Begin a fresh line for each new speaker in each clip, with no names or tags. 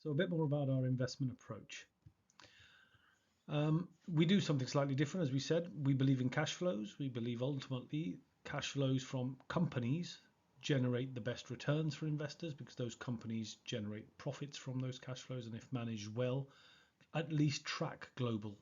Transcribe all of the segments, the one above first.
So a bit more about our investment approach. We do something slightly different. As we said, we believe in cash flows. We believe ultimately cash flows from companies generate the best returns for investors because those companies generate profits from those cash flows, and if managed well, at least track global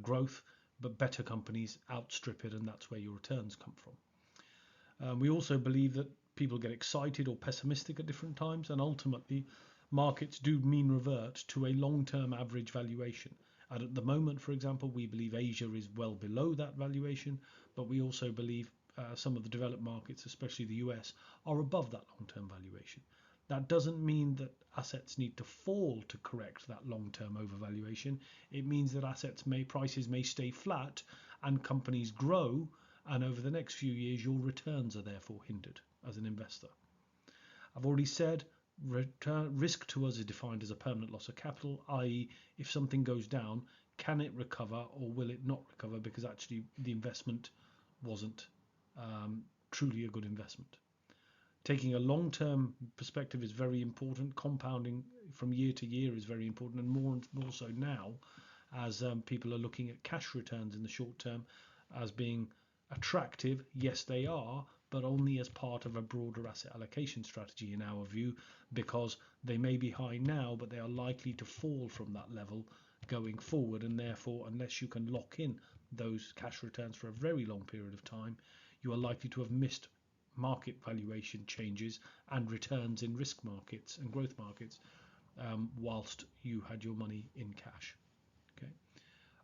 growth, but better companies outstrip it, and that's where your returns come from. We also believe that people get excited or pessimistic at different times, and ultimately markets do mean revert to a long-term average valuation. And at the moment, for example, we believe Asia is well below that valuation, but we also believe some of the developed markets, especially the US, are above that long-term valuation. That doesn't mean that assets need to fall to correct that long-term overvaluation. It means that prices may stay flat and companies grow, and over the next few years your returns are therefore hindered as an investor. I've already said risk to us is defined as a permanent loss of capital, i.e. if something goes down, can it recover or will it not recover because actually the investment wasn't truly a good investment. Taking a long-term perspective is very important. Compounding from year to year is very important, and more so now as people are looking at cash returns in the short term as being attractive. Yes, they are, but only as part of a broader asset allocation strategy in our view, because they may be high now, but they are likely to fall from that level going forward, and therefore unless you can lock in those cash returns for a very long period of time, you are likely to have missed market valuation changes and returns in risk markets and growth markets whilst you had your money in cash. Okay.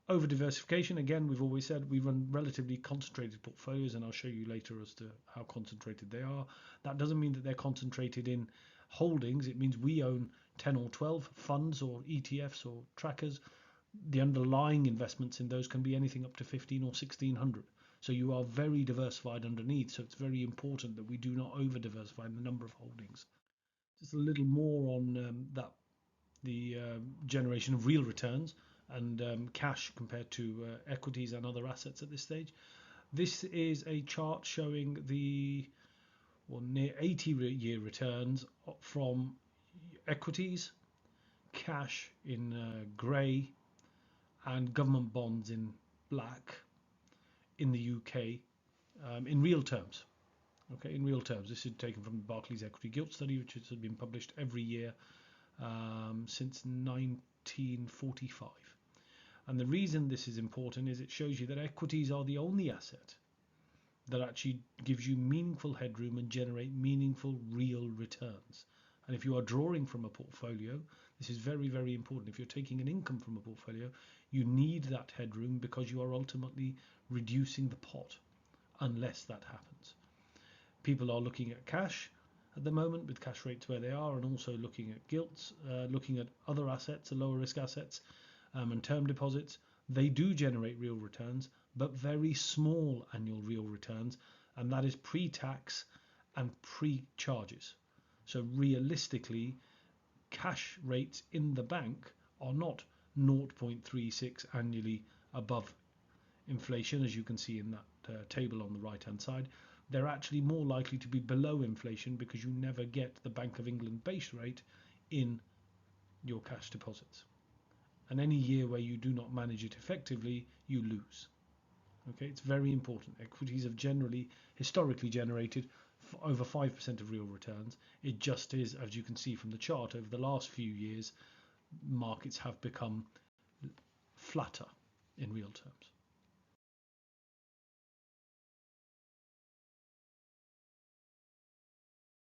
Over diversification, again, we've always said we run relatively concentrated portfolios, and I'll show you later as to how concentrated they are. That doesn't mean that they're concentrated in holdings. It means we own 10 or 12 funds or ETFs or trackers. The underlying investments in those can be anything up to 15 or 1600. So you are very diversified underneath. So it's very important that we do not over diversify in the number of holdings. Just a little more on the generation of real returns and cash compared to equities and other assets at this stage. This is a chart showing the near 80-year returns from equities, cash in grey, and government bonds in black in the UK in real terms. Okay, in real terms. This is taken from the Barclays Equity Gilt Study, which has been published every year since 1945. And the reason this is important is it shows you that equities are the only asset that actually gives you meaningful headroom and generate meaningful real returns. And if you are drawing from a portfolio, this is very, very important. If you're taking an income from a portfolio, you need that headroom because you are ultimately reducing the pot unless that happens. People are looking at cash at the moment with cash rates where they are, and also looking at gilts, looking at other assets, lower risk assets, and term deposits. They do generate real returns, but very small annual real returns, and that is pre-tax and pre-charges. So realistically, cash rates in the bank are not 0.36 annually above inflation, as you can see in that table on the right hand side. They're actually more likely to be below inflation because you never get the Bank of England base rate in your cash deposits. And any year where you do not manage it effectively, you lose. Okay, it's very important. Equities have historically generated over 5% of real returns. It just is, as you can see from the chart, over the last few years, markets have become flatter in real terms.